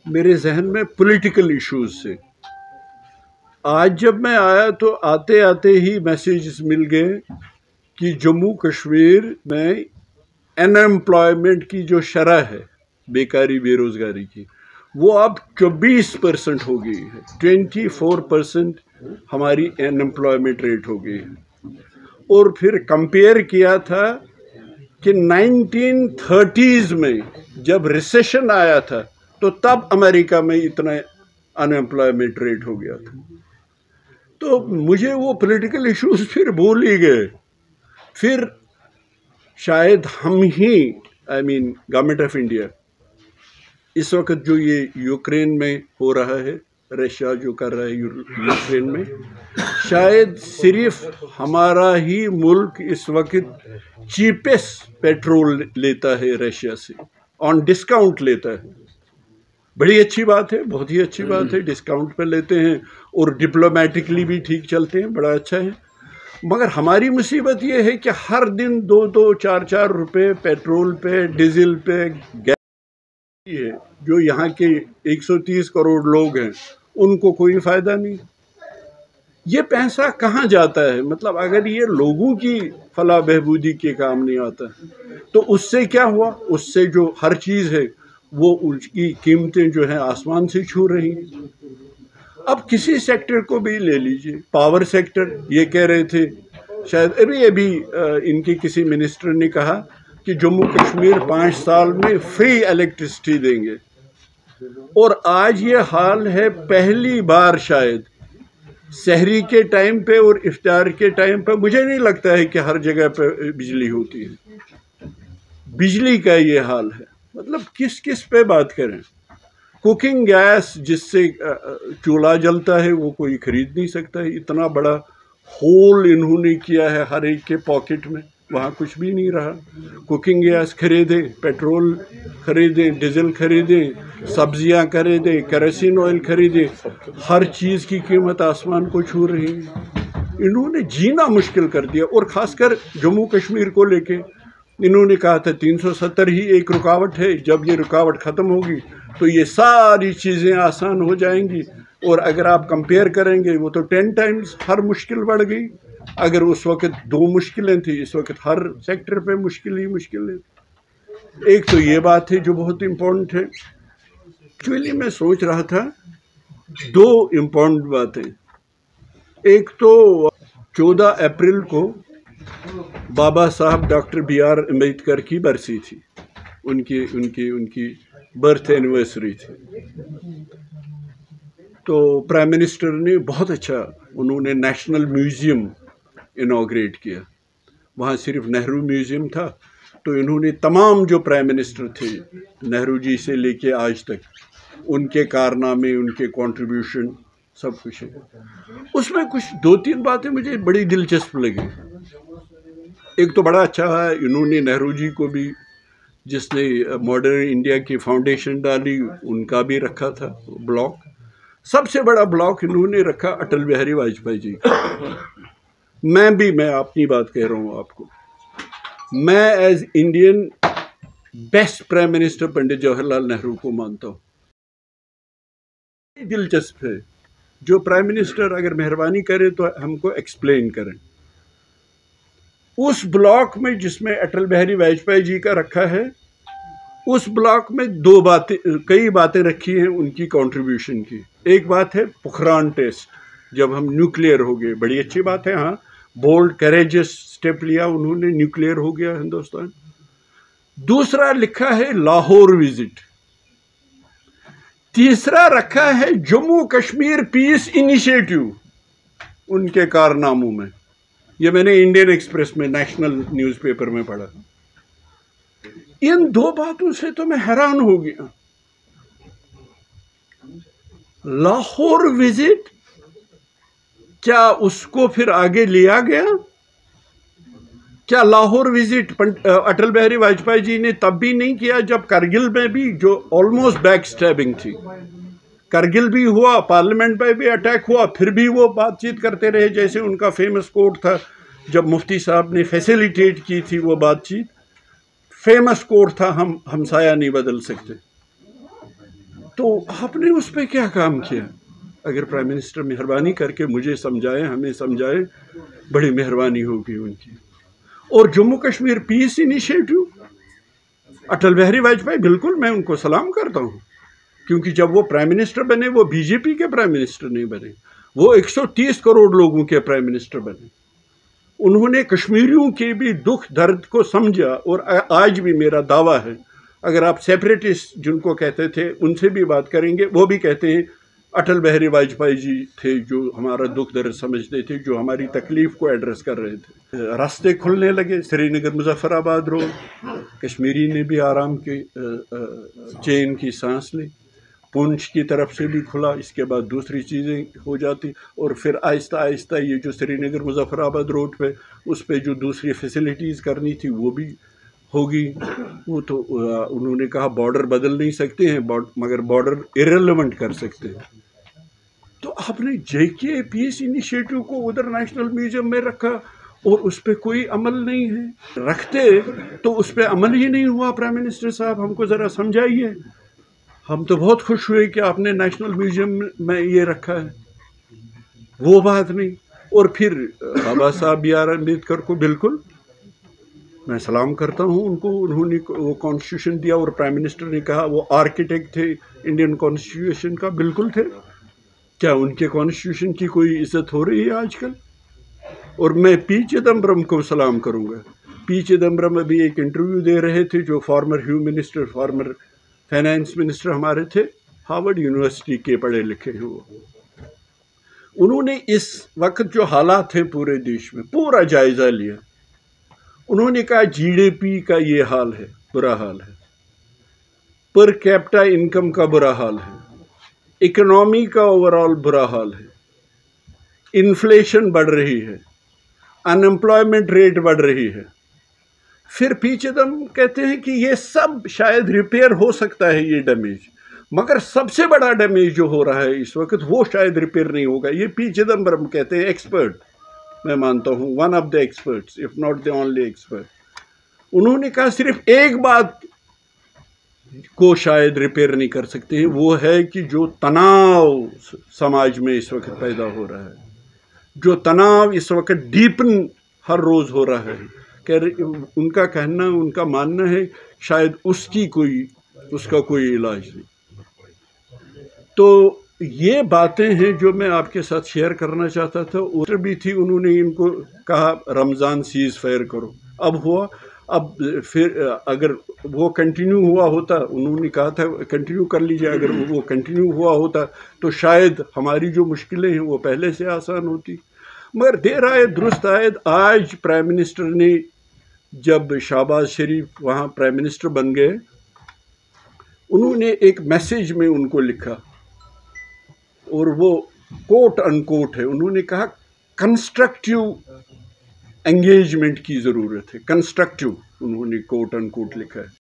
میرے ذہن میں پولیٹیکل ایشوز سے. آج جب میں آیا تو آتے آتے ہی میسیجز مل گئے کہ جموں کشمیر میں ان ایمپلائمنٹ کی جو شرح ہے بیکاری بے روزگاری کی وہ اب 24% ہو گئی ہے. 24% ہماری ان ایمپلائمنٹ ریٹ ہو گئی ہے. اور پھر کمپیئر کیا تھا کہ 1930s میں جب ریسیشن آیا تھا تو تب امریکہ میں اتنا ان ایمپلائمنٹ ریٹ ہو گیا تھا. تو مجھے وہ پولیٹیکل ایشوز پھر بھول ہی گئے. پھر شاید ہم ہی گورنمنٹ آف انڈیا اس وقت جو یہ یوکرین میں ہو رہا ہے، رشیا جو کر رہا ہے یوکرین میں، شاید صرف ہمارا ہی ملک اس وقت چیپسٹ پیٹرول لیتا ہے رشیا سے، آن ڈسکاؤنٹ لیتا ہے. بڑی اچھی بات ہے، بہت ہی اچھی بات ہے، ڈسکاؤنٹ پہ لیتے ہیں اور ڈپلومیٹکلی بھی ٹھیک چلتے ہیں، بڑا اچھا ہے. مگر ہماری مصیبت یہ ہے کہ ہر دن 2-4 روپے پیٹرول پہ، ڈیزل پہ، گیس ہے جو یہاں کے 130 کروڑ لوگ ہیں ان کو کوئی فائدہ نہیں. یہ پیسہ کہاں جاتا ہے؟ مطلب اگر یہ لوگوں کی فلاح بہبودی کے کام نہیں آتا تو اس سے کیا ہوا؟ اس سے جو ہر چیز ہے وہ اس کی قیمتیں جو ہیں آسمان سے چھو رہی ہیں. اب کسی سیکٹر کو بھی لے لیجئے، پاور سیکٹر، یہ کہہ رہے تھے شاید ابھی ان کے کسی منسٹر نے کہا کہ جموں کشمیر 5 سال میں فری الیکٹرسٹی دیں گے. اور آج یہ حال ہے، پہلی بار شاید سحری کے ٹائم پہ اور افطار کے ٹائم پہ مجھے نہیں لگتا ہے کہ ہر جگہ پہ بجلی ہوتی ہے. بجلی کا یہ حال ہے. مطلب کس پہ بات کریں؟ کوکنگ گیس جس سے چولہا جلتا ہے وہ کوئی خرید نہیں سکتا ہے. اتنا بڑا ہول انہوں نے کیا ہے ہر ایک کے پاکٹ میں، وہاں کچھ بھی نہیں رہا. کوکنگ گیس خریدیں، پیٹرول خریدیں، ڈیزل خریدیں، سبزیاں خریدیں، کیروسین آئل خریدیں، ہر چیز کی قیمت آسمان کو چھو رہی ہے. انہوں نے جینا مشکل کر دیا. اور خاص کر جموں کشمیر کو لے کے انہوں نے کہا تھا 370 ہی ایک رکاوٹ ہے، جب یہ رکاوٹ ختم ہوگی تو یہ ساری چیزیں آسان ہو جائیں گی. اور اگر آپ کمپیئر کریں گے وہ تو 10 ٹائمز ہر مشکل بڑھ گئی. اگر اس وقت 2 مشکلیں تھیں، اس وقت ہر سیکٹر پہ مشکل ہی مشکل ہے. ایک تو یہ بات ہے جو بہت امپورٹنٹ ہے. ایکچولی میں سوچ رہا تھا 2 امپورٹنٹ باتیں. ایک تو 14 اپریل کو بابا صاحب ڈاکٹر بی آر امبیڈکر کی برسی تھی، ان کی برتھ اینیورسری تھی. تو پرائم منسٹر نے بہت اچھا، انہوں نے نیشنل میوزیم انوگریٹ کیا. وہاں صرف نہرو میوزیم تھا، تو انہوں نے تمام جو پرائم منسٹر تھے نہرو جی سے لے کے آج تک، ان کے کارنامے، ان کے کنٹریبیوشن سب کچھ ہے. اس میں کچھ 2-3 باتیں مجھے بڑی دلچسپ لگی. ایک تو بڑا اچھا ہے، انہوں نے نہرو جی کو بھی، جس نے ماڈرن انڈیا کی فاؤنڈیشن ڈالی، ان کا بھی رکھا تھا بلاک. سب سے بڑا بلاک انہوں نے رکھا اٹل بہاری واجپئی جی کا. میں اپنی بات کہہ رہا ہوں آپ کو. میں as Indian best prime minister Pandit Jawahar Lal Nehru کو مانتا ہوں. دلچسپ ہے جو پرائم منسٹر اگر مہربانی کرے تو ہم کو ایکسپلین کریں. اس بلاک میں جس میں اٹل بہاری واجپئی جی کا رکھا ہے، اس بلاک میں کئی باتیں رکھی ہیں ان کی کنٹریبیوشن کی. ایک بات ہے پوکھران ٹیسٹ، جب ہم نیوکلیئر ہو گئے، بڑی اچھی بات ہے. ہاں، بولڈ کریجس سٹیپ لیا انہوں نے، نیوکلیئر ہو گیا ہندوستان. دوسرا لکھا ہے لاہور وزٹ. تیسرا رکھا ہے جموں کشمیر پیس انیشیٹو ان کے کارناموں میں. یہ میں نے انڈین ایکسپریس میں، نیشنل نیوز پیپر میں پڑھا. ان 2 باتوں سے تو میں حیران ہو گیا. لاہور وزٹ، کیا اس کو پھر آگے لیا گیا؟ کیا لاہور وزٹ اٹل بہاری واجپئی جی نے تب بھی نہیں کیا جب کرگل میں بھی، جو آلموسٹ بیک سٹیبنگ تھی، کرگل بھی ہوا، پارلیمنٹ پہ بھی اٹیک ہوا، پھر بھی وہ بات چیت کرتے رہے. جیسے ان کا فیمس کوٹ تھا جب مفتی صاحب نے فیسیلیٹیٹ کی تھی وہ بات چیت، فیمس کوٹ تھا، ہم ہمسایہ نہیں بدل سکتے. تو آپ نے اس پہ کیا کام کیا؟ اگر پرائم منسٹر مہربانی کر کے مجھے سمجھائے، ہمیں سمجھائے، بڑی مہربانی ہوگی ان کی۔ اور جموں کشمیر پیس انیشیٹو، اٹل بہاری واجپئی، بالکل میں ان کو سلام کرتا ہوں، کیونکہ جب وہ پرائم منسٹر بنے وہ بی جے پی کے پرائم منسٹر نہیں بنے، وہ 130 کروڑ لوگوں کے پرائم منسٹر بنے۔ انہوں نے کشمیریوں کے بھی دکھ درد کو سمجھا، اور آج بھی میرا دعویٰ ہے، اگر آپ سیپریٹسٹ جن کو کہتے تھے ان سے بھی بات کریں گے، وہ بھی کہتے ہیں اٹل بہاری واجپئی جی تھے جو ہمارا دکھ درد سمجھتے تھے، جو ہماری تکلیف کو ایڈریس کر رہے تھے۔ راستے کھلنے لگے، سری نگر مظفر آباد روڈ، کشمیری نے بھی آرام کی چین کی سانس لی، پونچھ کی طرف سے بھی کھلا، اس کے بعد دوسری چیزیں ہو جاتی، اور پھر آہستہ آہستہ یہ جو سری نگر مظفر آباد روڈ پہ اس پہ جو دوسری فیسلٹیز کرنی تھی وہ بھی ہوگی۔ وہ تو انہوں نے کہا بارڈر بدل نہیں سکتے ہیں، مگر بارڈر ایرریلیونٹ کر سکتے ہیں۔ تو آپ نے جے کے پیس انیشیٹو کو ادھر نیشنل میوزیم میں رکھا اور اس پہ کوئی عمل نہیں ہے۔ رکھتے تو اس پہ عمل ہی نہیں ہوا۔ پرائم منسٹر صاحب ہم کو ذرا سمجھائیے۔ ہم تو بہت خوش ہوئے کہ آپ نے نیشنل میوزیم میں یہ رکھا ہے، وہ بات نہیں۔ اور پھر بابا صاحب بی آر امبیڈکر کو بالکل میں سلام کرتا ہوں ان کو، انہوں نے وہ کانسٹیٹیوشن دیا، اور پرائم منسٹر نے کہا وہ آرکیٹیکٹ تھے انڈین کانسٹیٹیوشن کا، بالکل تھے۔ کیا ان کے کانسٹیٹیوشن کی کوئی عزت ہو رہی ہے آج کل؟ اور میں پی چدمبرم کو سلام کروں گا۔ پی چدمبرم ابھی ایک انٹرویو دے رہے تھے، جو former home minister, former finance minister ہمارے تھے، ہارورڈ یونیورسٹی کے پڑھے لکھے ہیں وہ۔ انہوں نے اس وقت جو حالات ہیں پورے دیش میں پورا جائزہ لیا۔ انہوں نے کہا جی ڈی پی کا یہ حال ہے، برا حال ہے، پر کیپٹا انکم کا برا حال ہے، اکنامی کا اوورآل برا حال ہے، انفلیشن بڑھ رہی ہے، ان امپلائمنٹ ریٹ بڑھ رہی ہے۔ پھر پی چدمبرم کہتے ہیں کہ یہ سب شاید ریپیئر ہو سکتا ہے یہ ڈیمیج، مگر سب سے بڑا ڈیمیج جو ہو رہا ہے اس وقت وہ شاید ریپیئر نہیں ہوگا۔ یہ پی چدمبرم کہتے ہیں، ایکسپرٹ میں مانتا ہوں، one of the experts if not the only expert. انہوں نے کہا صرف ایک بات کو شاید ریپیئر نہیں کر سکتے ہیں، وہ ہے کہ جو تناؤ سماج میں اس وقت پیدا ہو رہا ہے، جو تناؤ اس وقت ڈیپن ہر روز ہو رہا ہے، کہ ان کا کہنا، ان کا ماننا ہے شاید اس کا کوئی علاج نہیں۔ تو یہ باتیں ہیں جو میں آپ کے ساتھ شیئر کرنا چاہتا تھا۔ اور بھی تھی، انہوں نے ان کو کہا رمضان سیز فائر کرو، اب ہوا، اب پھر اگر وہ کنٹینیو ہوا ہوتا، انہوں نے کہا تھا کنٹینیو کر لیجیے، اگر وہ کنٹینیو ہوا ہوتا تو شاید ہماری جو مشکلیں ہیں وہ پہلے سے آسان ہوتی۔ مگر دیر آئے درست آئے، آج پرائم منسٹر نے جب شہباز شریف وہاں پرائم منسٹر بن گئے، انہوں نے ایک میسیج میں ان کو لکھا، اور وہ کوٹ ان کوٹ ہے، انہوں نے کہا کنسٹرکٹیو انگیجمنٹ کی ضرورت ہے، کنسٹرکٹیو، انہوں نے کوٹ ان کوٹ لکھا ہے۔